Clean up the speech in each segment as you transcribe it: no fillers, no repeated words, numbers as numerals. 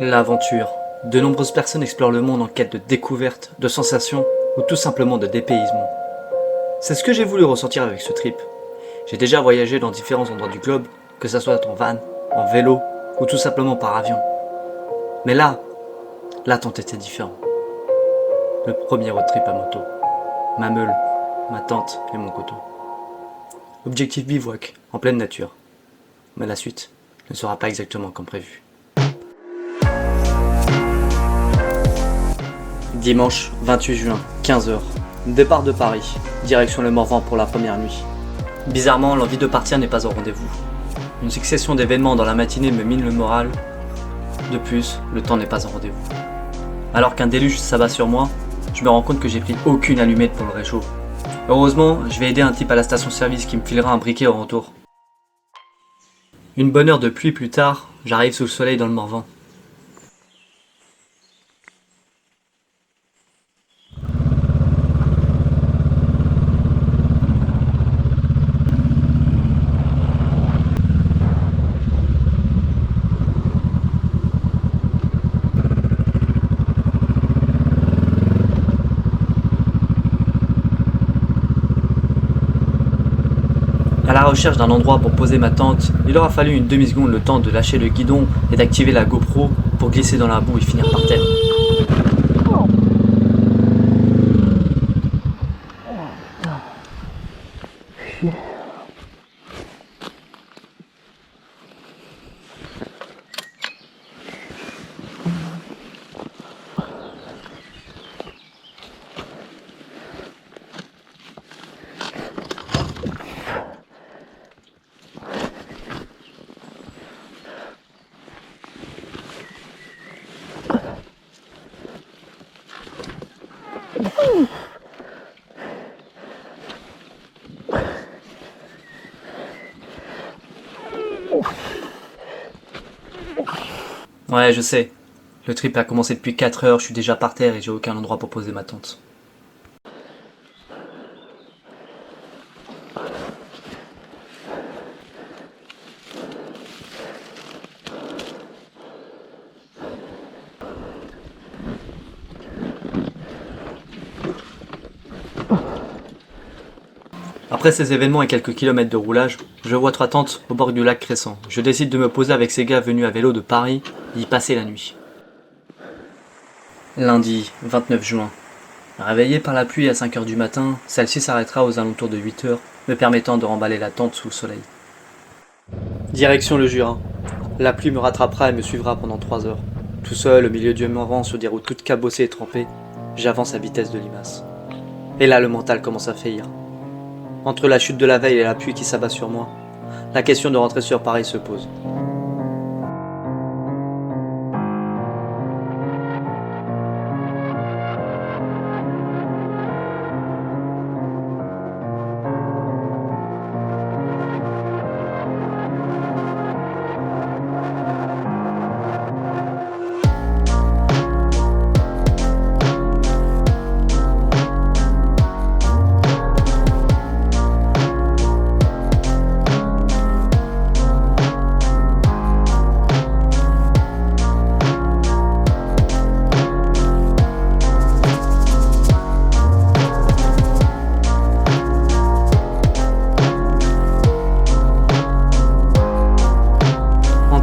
L'aventure. De nombreuses personnes explorent le monde en quête de découvertes, de sensations ou tout simplement de dépaysement. C'est ce que j'ai voulu ressentir avec ce trip. J'ai déjà voyagé dans différents endroits du globe, que ce soit en van, en vélo ou tout simplement par avion. Mais là, l'attente était différente. Le premier road trip à moto. Ma meule, ma tente et mon couteau. Objectif bivouac, en pleine nature. Mais la suite ne sera pas exactement comme prévu. Dimanche 28 juin, 15h. Départ de Paris, direction le Morvan pour la première nuit. Bizarrement, l'envie de partir n'est pas au rendez-vous. Une succession d'événements dans la matinée me mine le moral. De plus, le temps n'est pas au rendez-vous. Alors qu'un déluge s'abat sur moi, je me rends compte que j'ai pris aucune allumette pour le réchaud. Heureusement, je vais aider un type à la station-service qui me filera un briquet au retour. Une bonne heure de pluie plus tard, j'arrive sous le soleil dans le Morvan. À la recherche d'un endroit pour poser ma tente, il aura fallu une demi-seconde le temps de lâcher le guidon et d'activer la GoPro pour glisser dans la boue et finir par terre. Ouais, je sais. Le trip a commencé depuis 4 heures, je suis déjà par terre et j'ai aucun endroit pour poser ma tente. Après ces événements et quelques kilomètres de roulage, je vois 3 tentes au bord du lac Crescent. Je décide de me poser avec ces gars venus à vélo de Paris et y passer la nuit. Lundi 29 juin. Réveillé par la pluie à 5 heures du matin, celle-ci s'arrêtera aux alentours de 8 heures, me permettant de remballer la tente sous le soleil. Direction le Jura. La pluie me rattrapera et me suivra pendant 3 heures. Tout seul, au milieu du Morvan, sur des routes toutes cabossées et trempées, j'avance à vitesse de limace. Et là, le mental commence à faillir. Entre la chute de la veille et la pluie qui s'abat sur moi, la question de rentrer sur Paris se pose.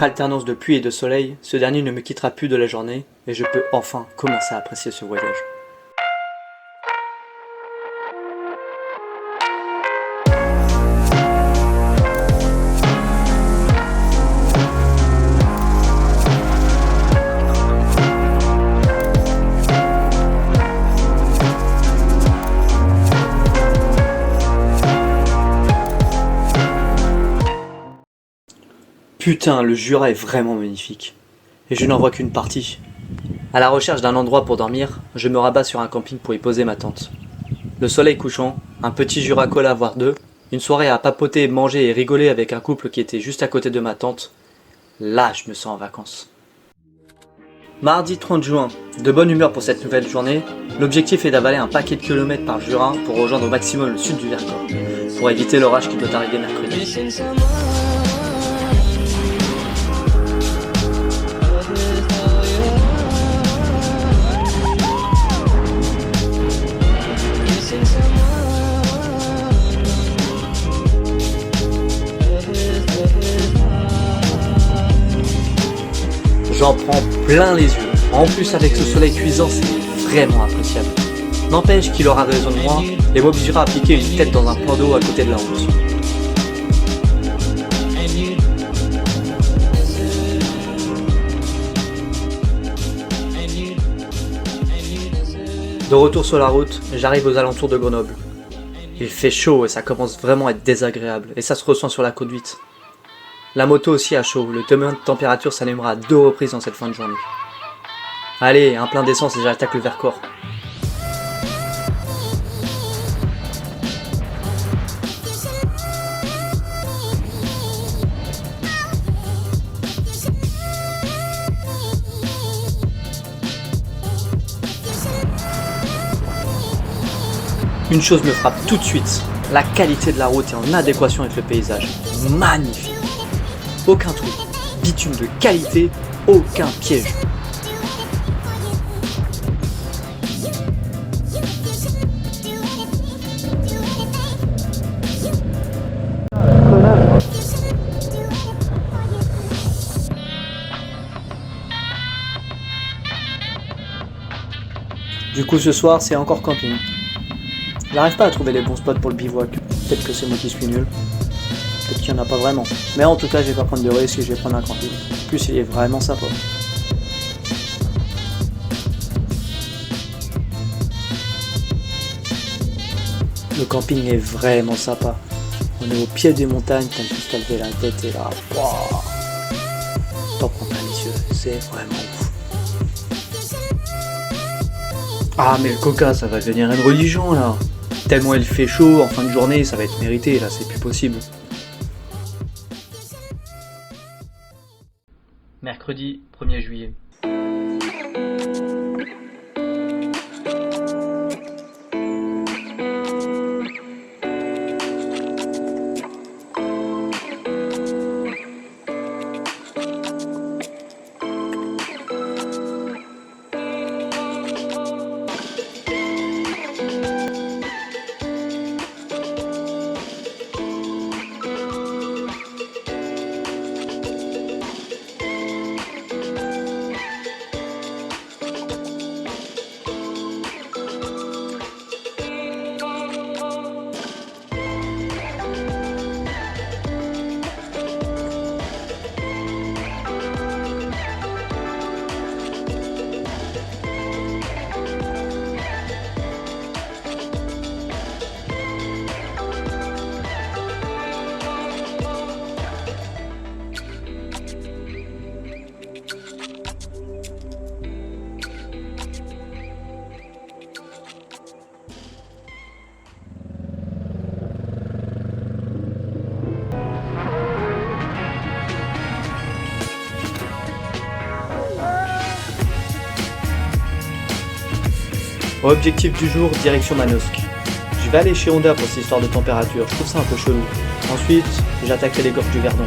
Alternance de pluie et de soleil, ce dernier ne me quittera plus de la journée et je peux enfin commencer à apprécier ce voyage. Putain, le Jura est vraiment magnifique. Et je n'en vois qu'une partie. À la recherche d'un endroit pour dormir, je me rabats sur un camping pour y poser ma tente. Le soleil couchant, un petit Jura Cola voire deux, une soirée à papoter, manger et rigoler avec un couple qui était juste à côté de ma tente. Là, je me sens en vacances. Mardi 30 juin, de bonne humeur pour cette nouvelle journée, l'objectif est d'avaler un paquet de kilomètres par Jura pour rejoindre au maximum le sud du Vercors, pour éviter l'orage qui doit arriver mercredi. J'en prends plein les yeux. En plus avec ce soleil cuisant, c'est vraiment appréciable. N'empêche qu'il aura raison de moi et m'obligera à piquer une tête dans un plan d'eau à côté de la route. De retour sur la route, j'arrive aux alentours de Grenoble. Il fait chaud et ça commence vraiment à être désagréable, et ça se ressent sur la conduite. La moto aussi a chaud, le thermomètre de température s'allumera à 2 reprises dans cette fin de journée. Allez, un plein d'essence et j'attaque le Vercors. Une chose me frappe tout de suite, la qualité de la route est en adéquation avec le paysage. Magnifique. Aucun trou, bitume de qualité, aucun piège. Du coup ce soir c'est encore camping. J'arrive pas à trouver les bons spots pour le bivouac. Peut-être que c'est moi qui suis nul. Peut-être qu'il y en a pas vraiment. Mais en tout cas, je vais pas prendre de risques et je vais prendre un camping. En plus, il est vraiment sympa. Le camping est vraiment sympa. On est au pied des montagnes, t'as juste à lever la tête et là, wow, t'en prends plein les yeux. C'est vraiment ouf. Ah mais le coca, ça va devenir une religion là. Tellement il fait chaud, en fin de journée, ça va être mérité, là, c'est plus possible. Mercredi 1er juillet. Objectif du jour, direction Manosque. Je vais aller chez Honda pour cette histoire de température, je trouve ça un peu chelou. Ensuite, j'attaquerai les gorges du Verdon.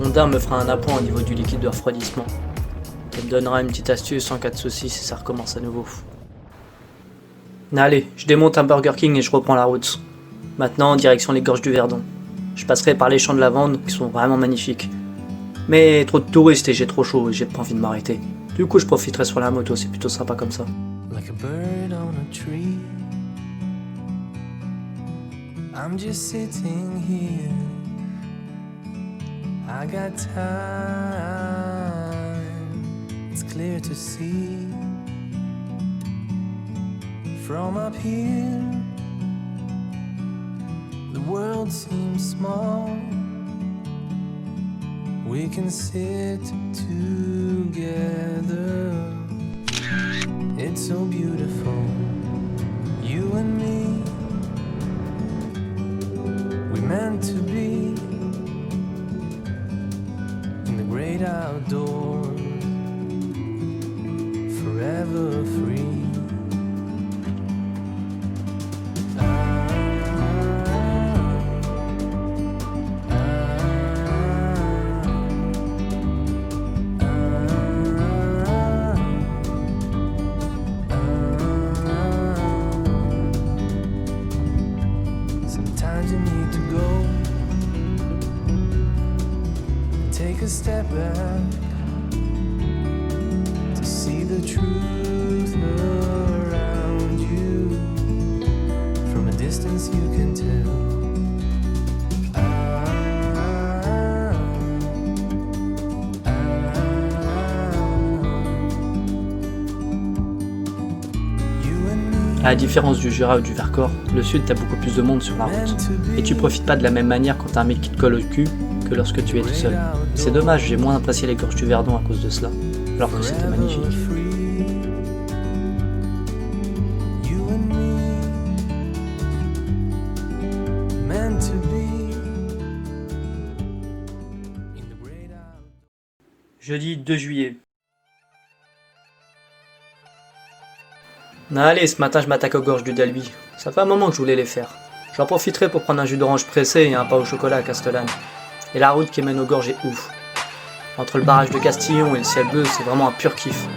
Honda me fera un appoint au niveau du liquide de refroidissement. Elle me donnera une petite astuce en cas de soucis si ça recommence à nouveau. Allez, je démonte un Burger King et je reprends la route. Maintenant, direction les gorges du Verdon. Je passerai par les champs de lavande qui sont vraiment magnifiques. Mais trop de touristes et j'ai trop chaud et j'ai pas envie de m'arrêter. Du coup, je profiterai sur la moto, c'est plutôt sympa comme ça. Like a bird on a tree, I'm just sitting here. I got time, it's clear to see. From up here, the world seems small. We can sit together. It's so beautiful, you and me. We meant to be in the great outdoors, forever free. Sometimes you need to go, take a step back to see the truth around you. From a distance you can tell. À la différence du Jura ou du Vercors, le sud t'as beaucoup plus de monde sur la route. Et tu profites pas de la même manière quand t'as un mec qui te colle au cul que lorsque tu es tout seul. C'est dommage, j'ai moins apprécié les gorges du Verdon à cause de cela, alors que c'était magnifique. Jeudi 2 juillet. Allez, ce matin je m'attaque aux gorges du Dalby. Ça fait un moment que je voulais les faire. J'en profiterai pour prendre un jus d'orange pressé et un pain au chocolat à Castellane. Et la route qui mène aux gorges est ouf. Entre le barrage de Castillon et le ciel bleu, c'est vraiment un pur kiff.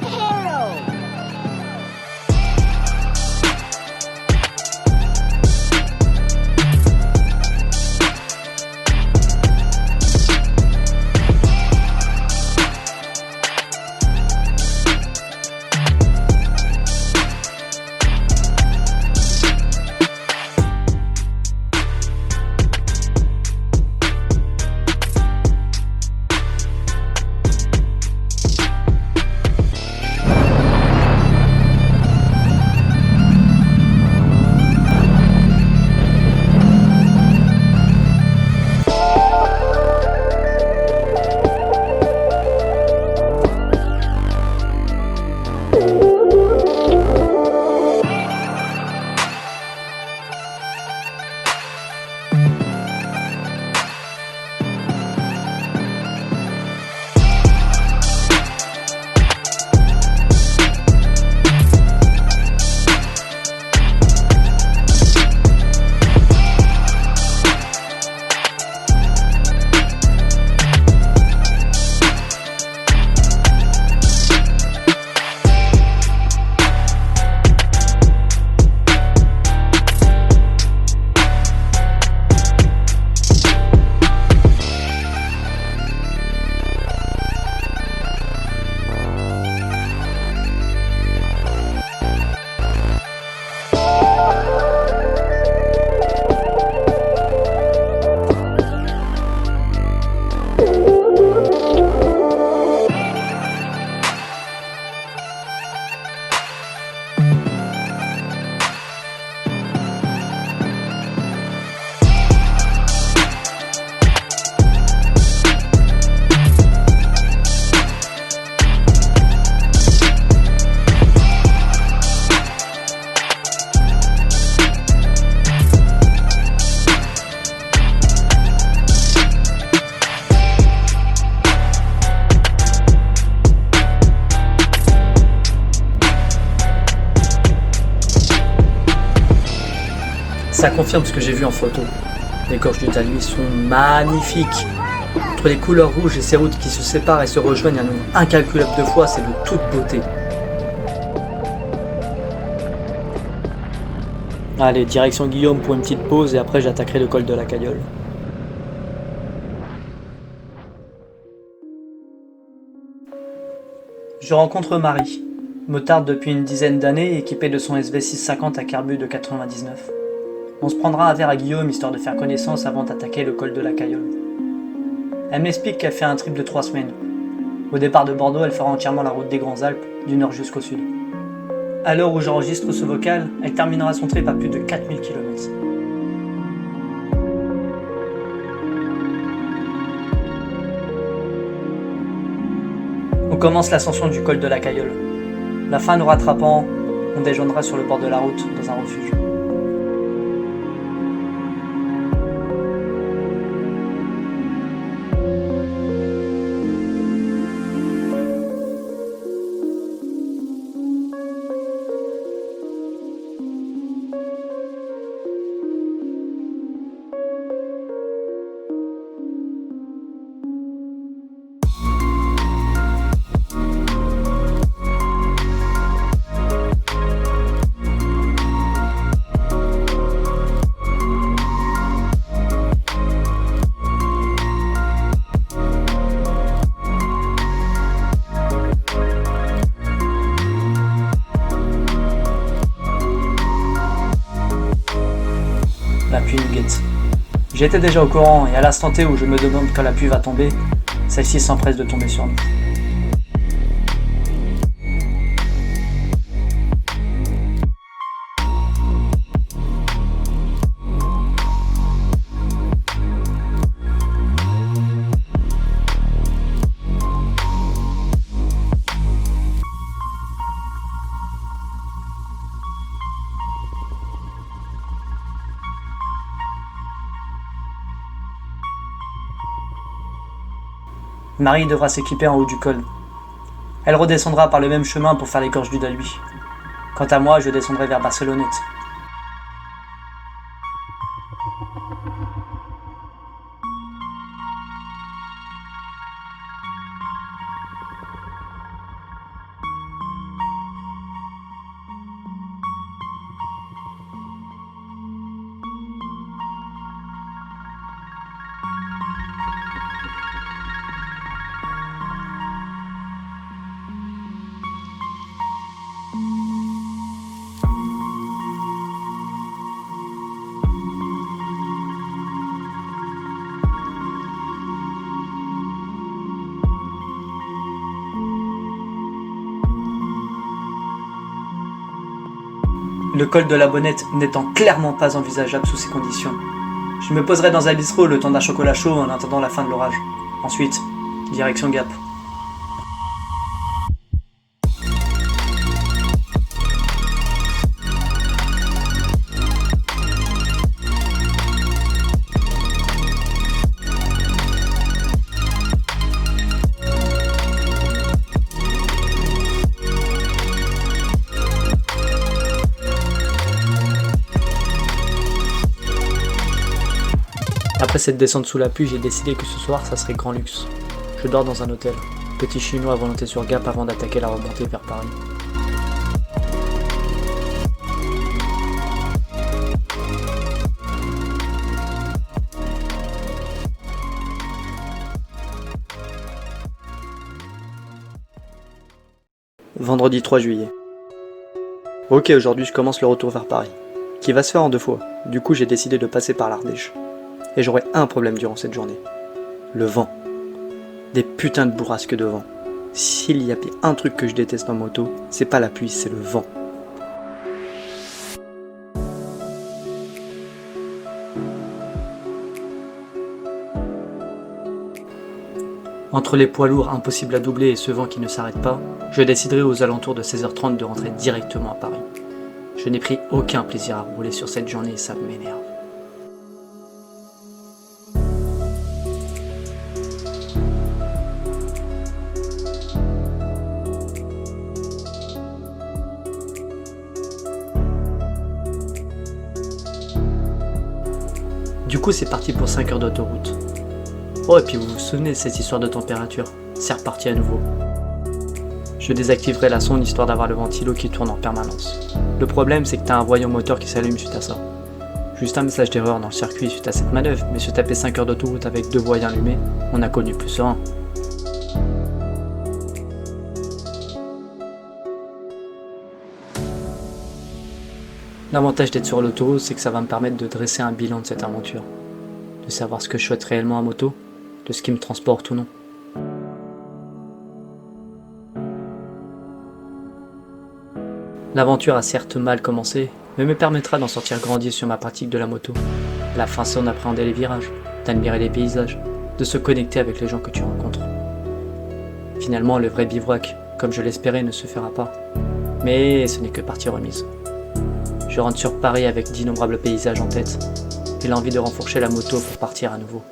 Ça confirme ce que j'ai vu en photo. Les gorges du Dalby sont magnifiques. Entre les couleurs rouges et ces routes qui se séparent et se rejoignent un nombre incalculable de fois, c'est de toute beauté. Allez, direction Guillaume pour une petite pause et après j'attaquerai le col de la Cagliole. Je rencontre Marie, motarde depuis une dizaine d'années, équipée de son SV650 à carbu de 99. On se prendra un verre à Guillaume histoire de faire connaissance avant d'attaquer le col de la Cayolle. Elle m'explique qu'elle fait un trip de 3 semaines. Au départ de Bordeaux, elle fera entièrement la route des Grandes Alpes, du nord jusqu'au sud. À l'heure où j'enregistre ce vocal, elle terminera son trip à plus de 4000 km. On commence l'ascension du col de la Cayolle. La faim nous rattrapant, on déjeunera sur le bord de la route, dans un refuge. La pluie nous guette. J'étais déjà au courant et à l'instant T où je me demande quand la pluie va tomber, celle-ci s'empresse de tomber sur nous. Marie devra s'équiper en haut du col. Elle redescendra par le même chemin pour faire les gorges du Dalhuy. Quant à moi, je descendrai vers Barcelonnette. Le col de la Bonnette n'étant clairement pas envisageable sous ces conditions. Je me poserai dans un bistrot le temps d'un chocolat chaud en attendant la fin de l'orage. Ensuite, direction Gap. Après cette descente sous la pluie, j'ai décidé que ce soir, ça serait grand luxe. Je dors dans un hôtel, petit chinois à volonté sur Gap avant d'attaquer la remontée vers Paris. Vendredi 3 juillet. Ok, aujourd'hui je commence le retour vers Paris, qui va se faire en 2 fois. Du coup, j'ai décidé de passer par l'Ardèche. Et j'aurai un problème durant cette journée. Le vent. Des putains de bourrasques de vent. S'il y a bien un truc que je déteste en moto, c'est pas la pluie, c'est le vent. Entre les poids lourds impossibles à doubler et ce vent qui ne s'arrête pas, je déciderai aux alentours de 16h30 de rentrer directement à Paris. Je n'ai pris aucun plaisir à rouler sur cette journée et ça m'énerve. Du coup, c'est parti pour 5 heures d'autoroute. Oh, et puis vous vous souvenez de cette histoire de température? C'est reparti à nouveau. Je désactiverai la sonde histoire d'avoir le ventilo qui tourne en permanence. Le problème, c'est que t'as un voyant moteur qui s'allume suite à ça. Juste un message d'erreur dans le circuit suite à cette manœuvre, mais se taper 5 heures d'autoroute avec 2 voyants allumés, on a connu plus serein. L'avantage d'être sur l'auto, c'est que ça va me permettre de dresser un bilan de cette aventure, de savoir ce que je souhaite réellement à moto, de ce qui me transporte ou non. L'aventure a certes mal commencé, mais me permettra d'en sortir grandi sur ma pratique de la moto, la façon d'appréhender les virages, d'admirer les paysages, de se connecter avec les gens que tu rencontres. Finalement, le vrai bivouac, comme je l'espérais, ne se fera pas, mais ce n'est que partie remise. Je rentre sur Paris avec d'innombrables paysages en tête et l'envie de renfourcher la moto pour partir à nouveau.